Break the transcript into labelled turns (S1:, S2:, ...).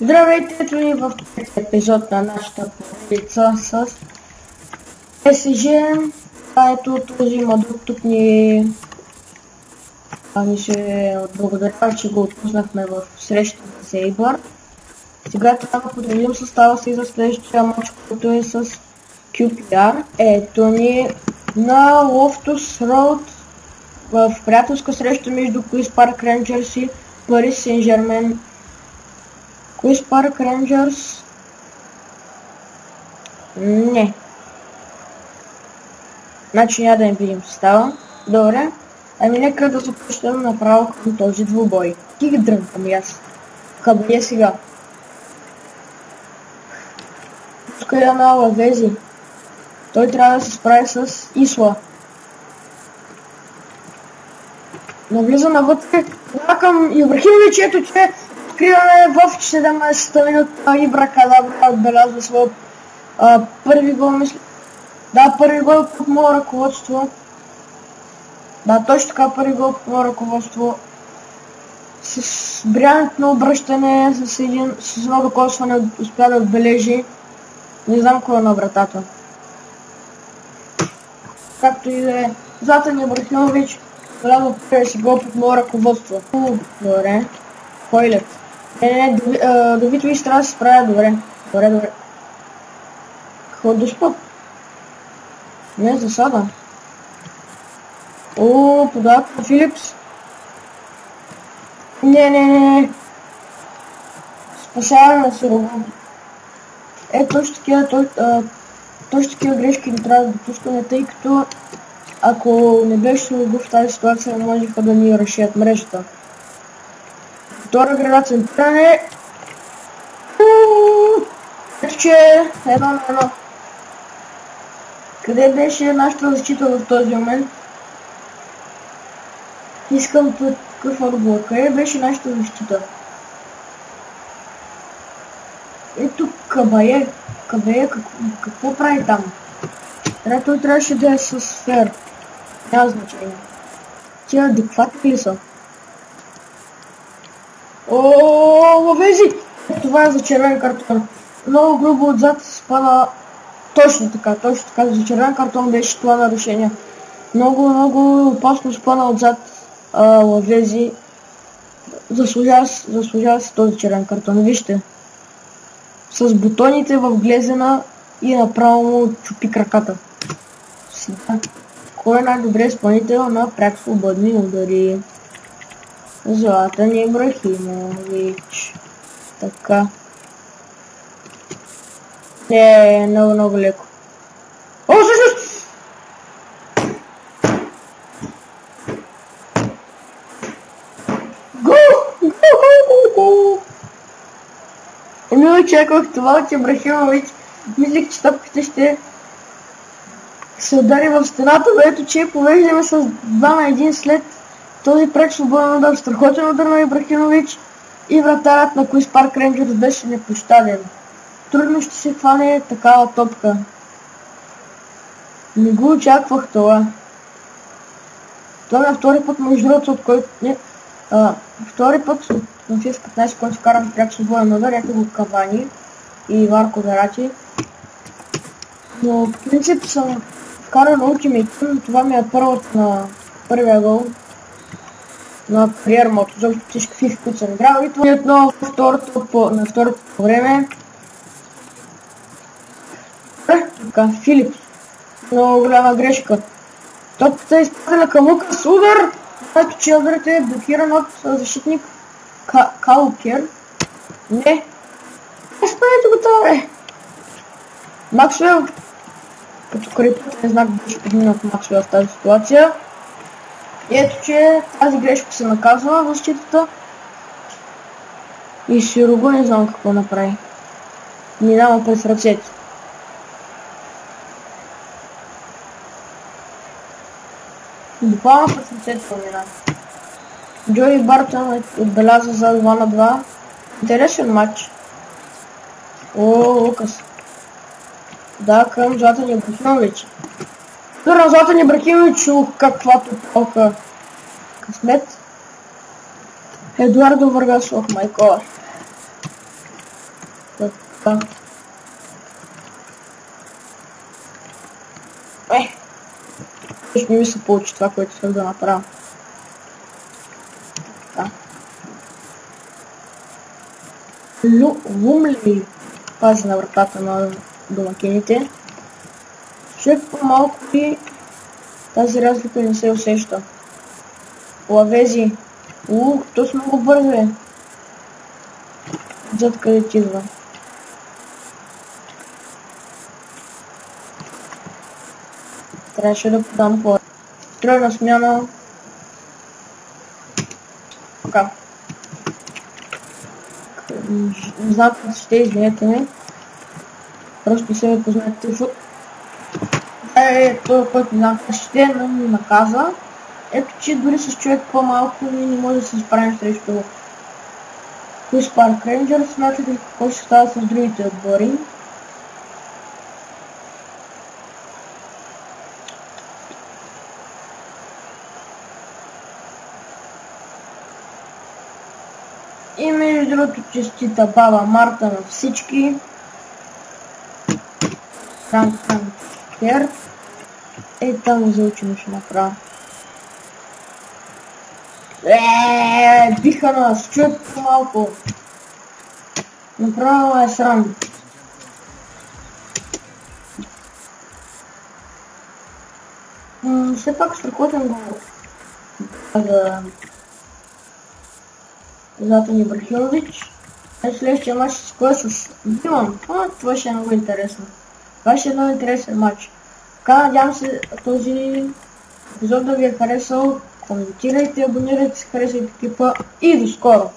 S1: Здравейте, ето ни в този епизод на нашата поредица с СЖ. Ето този модул тук ни се отблагодарява, че го отпуснахме в срещата с Ейбър. Сега трябва да подредим състава си за следващия матч, който е с QPR. Ето ни на Loftus Road в приятелска среща между Queen's Park Rangers и Paris Saint-Germain. Queen's Park Rangers... Не. Значи няма да им видим състава. Добре. Ами нека да започнем направо към този двубой. Ти ги дрънкам и аз. Къде е сега? Тук е на Лавези. Той трябва да се справи с Исла. Навлиза навътре. Това към Ибрахимович, ето че откриваме в 17-та минута Ибракадабра отбелязва своя първи гол, мисля. Да, първи гол под мое ръководство. Да, точно така, първи гол под мое ръководство. С брянето на обръщане, с едно докосване успя да отбележи. Не знам кой е на вратата. Както и да е. Златан Ибрахимович влязва първи си гол под мое ръководство. Добре. Хойлет. Не, Давид Луис трябва да се справя. Добре. Добре. Какво да спът? Не, засада. Подават на Филипс. Не. Спасяване на Сирогон. Точно такива грешки не трябва да допускаме, тъй като ако не беше Сирогон в тази ситуация, не можеха да ни разшият мрежата. Втора града центриране. Ето че 1-1. Къде беше нашата защита в този момент? Искам такъв отговор. Къде беше нашата защита? Ето Кабае. Какво прави там? Той трябваше да е с сфер. Няма значение. Тия адекватни ли са? Лавези! Това е за червен картон. Много грубо отзад спада. Точно така, за червен картон беше това нарушение. Много опасно спана отзад Лавези. Заслужава се този червен картон. Вижте. С бутоните в глезена и направо му чупи краката. Сега. Кой е най-добре изпълнител на пряк свободни удари? Златан Ибрахимович. Така. Не, много леко. Също! Гол! Не очаквах това от Ибрахимович. Мислих, че топката ще се удари в стената, ето че повеждаме с 2-1 след този прек свободен удар. Страхотен удар на Ибрахимович и вратарят на Queen's Park Rangers беше непощаден. Трудно ще се хване такава топка. Не го очаквах това. Това е втори път между другото, от който... втори път в FIFA 15, който вкарам пряк свободен удар, ето го Кавани и Варко Верати. Но в принцип съм вкарал на Ultimate Team, това ми е първия гол на кариер мод, защото всички FIFA, които съм играл, и това е отново на второто по време. Така, Филипс. Много голяма грешка. Топката е изпадена към Лукас. Удар! Ето че ударът е блокиран от защитник Калкер. Не. Спрете го това, Максуел. Като крепотен знак беше подминат Максуел в тази ситуация. И ето че тази грешка се наказва в защитата. И Сирого не знам какво направи. Минава през ръцете. Буквално през ръцете мина. Джои Бартън отбеляза за 2-2. Интересен матч. Лукас. Да, към Златан Ибрахимович. Тура Златан Ибрахимович, каква топалка. Късмет. Едуардо Варгас, майко. Така. Не ми се получи това, което исках да направя. Така. Лумли пази на вратата на домакините. Човек по-малко и тази разлика не се усеща. Лавези. То с много бързо. Зад къде ти идва. Трябваше да подам по тройна смяна. Така. Не знам как ще извинете ме. Просто се ме познайте в... Това, който не знам как ще, но ми наказа. Ето, че дори с човек по-малко ние не може да се справим срещу Queen's Park Rangers. Смятате какво ще става с другите отбори. И между другото честита баба Марта на всички. Хер. Там заучено ще направя. Биха нас, чуят по-малко. Направо е срам. Все пак страхотен гол. Златан Ибрахимович. Следващия матч с кой с Диман. Това ще е много интересно. Това ще е много интересен матч. Така, надявам се този епизод да ви е харесал. Коментирайте, абонирайте се, харесайте клипа и до скоро!